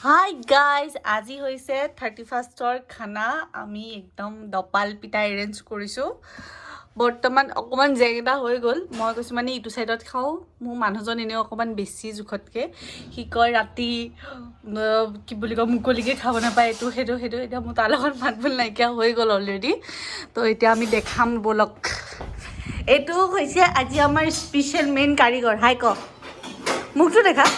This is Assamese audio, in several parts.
হাই গাইজ, আজি হৈছে 31ৰ খানা। আমি একদম দপাল পিঠা এৰেঞ্জ কৰিছোঁ। বৰ্তমান অকণমান জেগেটা হৈ গ'ল। মই কৈছোঁ মানে ইটো চাইডত খাওঁ। মোৰ মানুহজন এনেও অকণমান বেছি জোখতকৈ। সি কয় ৰাতি কি বুলি কয় মুকলিকৈ খাব নাপায়, এইটো সেইটো এতিয়া মোৰ তাৰ লগত মাত বোল নাইকিয়া হৈ গ'ল অলৰেডি। তো এতিয়া আমি দেখাম ব'লক। এইটো হৈছে আজি আমাৰ স্পেচিয়েল মেইন কাৰিকৰ। হাই ক মোকতো দেখা।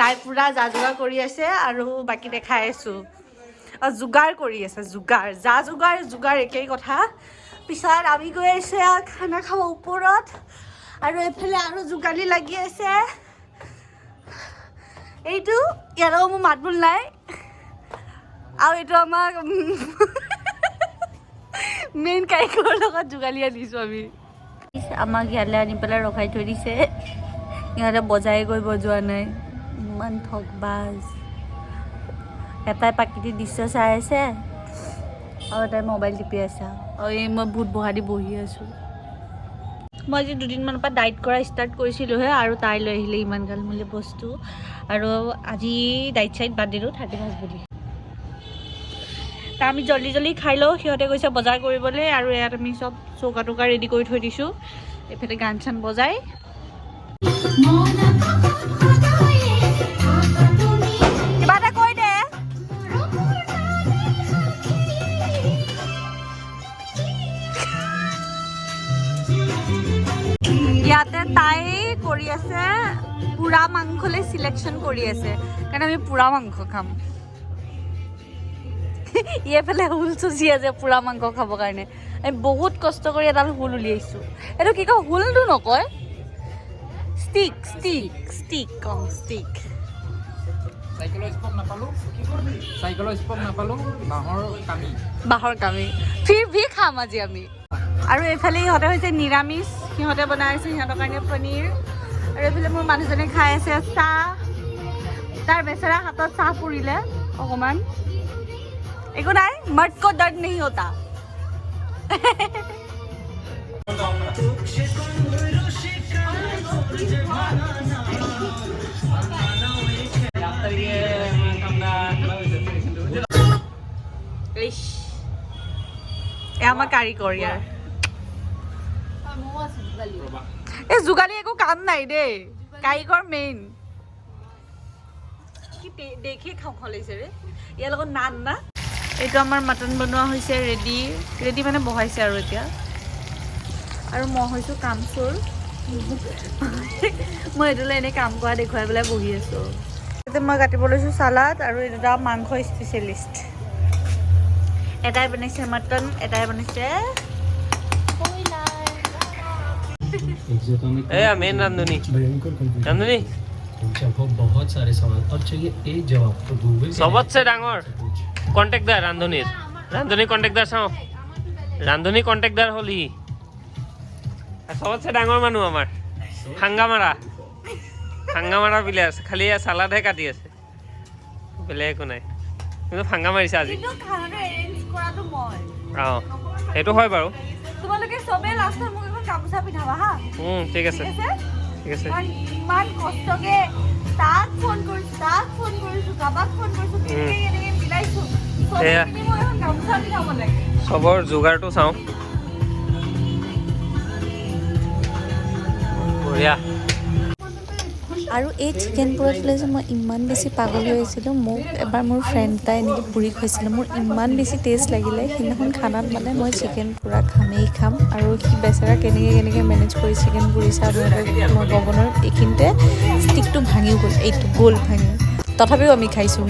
তাই পুৰা যা যোগাৰ কৰি আছে আৰু বাকী দেখাই আছোঁ। যোগাৰ কৰি আছে, যা যোগাৰ একেই কথা। পিছত আমি গৈ আছোঁ খানা খাব ওপৰত, আৰু এইফালে আৰু যোগালী লাগি আছে। এইটো ইয়াৰো মোৰ মাত বোল নাই। আৰু এইটো আমাক মেইন কাৰিকৰৰ লগত যোগালী আনিছোঁ আমি। আমাক ইয়ালৈ আনি পেলাই ৰখাই থৈ দিছে। ইহঁতে বজাই গৈ বজোৱা নাই। ইমান ঠগবাজ। এটাই প্ৰাকৃতিক দৃশ্য চাই আছে আৰু এটাই মোবাইল টিপি আছে। আৰু এই মই ভূত বহা দি বহি আছোঁ। মই আজি দুদিনমানৰ পৰা ডাইট কৰা ষ্টাৰ্ট কৰিছিলোঁহে, আৰু তাই লৈ আহিলে ইমান গাল মোলে বস্তু। আৰু আজি ডাইট চাইট বাদ দিলোঁ 31 বুলি। তা আমি জল্দি খাই লওঁ। সিহঁতে গৈছে বজাৰ কৰিবলৈ, আৰু ইয়াত আমি চব চৌকা টৌকা ৰেডি কৰি থৈ দিছোঁ। এইফালে গান চান বজাই কিবা এটা কৈ দে। ইয়াতে তাই কৰি আছে পুৰা মাংসলৈ চিলেকশ্যন কৰি আছে, কাৰণ আমি পুৰা মাংস খাম। এইফালে হুল চুচি আছে পুৰা মাংস খাবৰ কাৰণে। আমি বহুত কষ্ট কৰি এডাল হুল উলিয়াইছোঁ। এইটো কি কয়, হুলটো নকয়, ষ্টিক। বাঁহৰ কামি ফিৰ ভি খাম আজি আমি। আৰু এইফালে ইহঁতে হৈছে নিৰামিষ। সিহঁতে বনাই আছে সিহঁতৰ কাৰণে পনীৰ। আৰু এইফালে মোৰ মানুহজনে খাই আছে চাহ। তাৰ বেচেৰা হাতত চাহ পৰিলে অকণমান। একো নাই, মৰ্দ কো দৰ্দ নেহি হোতা। আমাৰ কাৰিকৰ ইয়াৰ। এই যোগালী একো কাম নাই দেই, কাৰিকৰ মেইন। কি দেখি খাওঁ লাগিছে ৰে। ইয়াৰ লগত নান না। এইটো আমাৰ মাটন বনোৱা হৈছে, ৰেডি মানে বহাইছে আৰু এতিয়া। আৰু মই হৈছোঁ কামচোৰ। মই এইটোলৈ এনেই কাম কৰা দেখুৱাই পেলাই বহি আছোঁ। এতিয়া মই কাটিব লৈছোঁ চালাড, আৰু এই দুটা মাংস স্পেচিয়েলিষ্ট। এটাই বনাইছে মটন, এটাই বনাইছে मेन रांधुनी बहुत सारे सवाल और चाहिए एक जवाब तो गूगल सबसे डाঙर कन्टेक्टदार रांधुनी कन्टेक्टदार चाওঁ रांधुनी कन्टेक्टदार হ'ল ই सबसे डाঙৰ মানুহ আমাৰ হাংগামাৰা বিলে আছে। খালি চালাডহে কাটি আছে, বেলেগ একো নাই। কিন্তু ফাংগা মাৰিছে আজি। অঁ সেইটো হয় বাৰু। তোমালোকে চবে লাষ্টত মোক এখন গামোচা পিন্ধাবা হা। ঠিক আছে ঠিক আছে। ইমান কষ্টকে তাক ফোন কৰিছোঁ কাৰোবাক ফোন কৰিছোঁ, এনেকৈ মিলাইছোঁ। এয়া মই এখন গামোচা পিন্ধাব লাগে। চবৰ যোগাৰটো চাওঁ। বঢ়িয়া। আৰু এই চিকেন পুৰাটোলৈ যে মই ইমান বেছি পাগল হৈ আহিছিলোঁ। মোক এবাৰ মোৰ ফ্ৰেণ্ড এটাই এনেকৈ পুৰি খুৱাইছিলে, মোৰ ইমান বেছি টেষ্ট লাগিলে। সেইদিনাখন খানাত মানে মই চিকেন পুৰা খাম। আৰু সি বেচেৰা কেনেকৈ মেনেজ কৰি চিকেন পুৰিছে আপোনালোকক মই ক'ব নোৱাৰোঁ। এইখিনিতে ষ্টিকটো ভাঙিও গ'ল, এইটো গ'ল ভাঙি। তথাপিও আমি খাইছোঁ।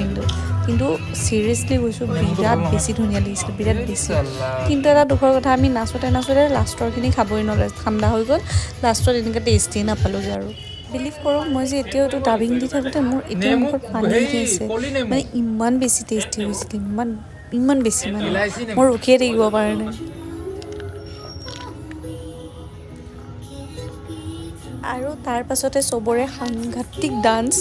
কিন্তু চিৰিয়াছলি কৈছোঁ, বিৰাট বেছি ধুনীয়া লাগিছিলে, বিৰাট বেছি। কিন্তু এটা দুখৰ কথা, আমি নাচোতে লাষ্টৰখিনি খাবই নোৱাৰিলে, ঠাণ্ডা হৈ গ'ল। লাষ্টত এনেকৈ টেষ্টেই নাপালোঁগৈ। আৰু বিলিভ কৰক, মই যে এতিয়াও এইটো ডাবিং দি থাকোঁতে মোৰ এতিয়া মুখত পানী আহি আছে। মানে ইমান বেছি টেষ্টি হৈছিলে, ইমান বেছি মানে মই ৰখিয়ে থাকিব পৰা নাই। আৰু তাৰ পাছতে চবৰে সাংঘাতিক ডান্স।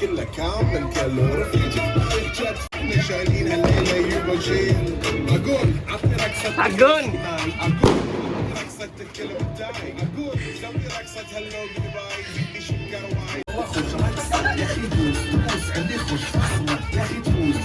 كلها كامل كالور في شايلين الليله يبغى شيء اقول عطني رقصه Agun! اقول رقصه الكلب بتاعي اقول سوي رقصه هلو باي زيدي شقه واي خش رقصه يا اخي دوس عندي خش يا اخي دوس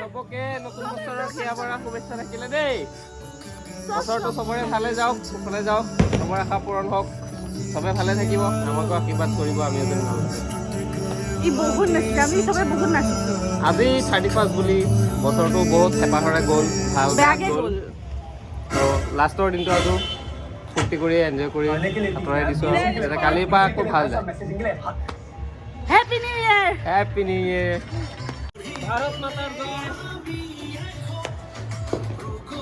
চবকে নতুন বছৰৰ সেয়া পৰা শুভেচ্ছা থাকিলে দেই বছৰটো চবৰে ভালে যাওক কুশলে যাওক চবৰে আশা পূৰণ হওক চবে ভালে থাকিব আমাকো আশীৰ্বাদ কৰিব আমি এজন বহুত নাচিছে আমি চবে বহুত নাচিছো আজি 31 বুলি বছৰটো বহুত হেঁপাহেৰে গ'ল ভাল বেয়াকে গ'ল তো লাষ্টৰ দিনটো আৰু ফূৰ্তি কৰি এনজয় কৰি আঁতৰাই দিছোঁ যাতে কালিৰ পৰা আকৌ ভাল যায় হেপী নিউ ইয়াৰ হেপী নিউ ইয়েৰ ভাৰত মাতাৰ জয়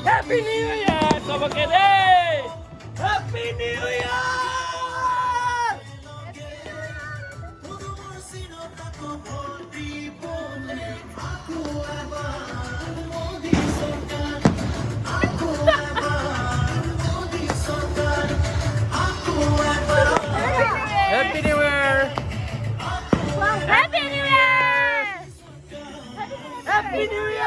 হেপী নিউ ইয়াৰ চবকে দেই হেপী নিউ ইয়াৰ Happy New Year! Happy New Year! Happy New Year!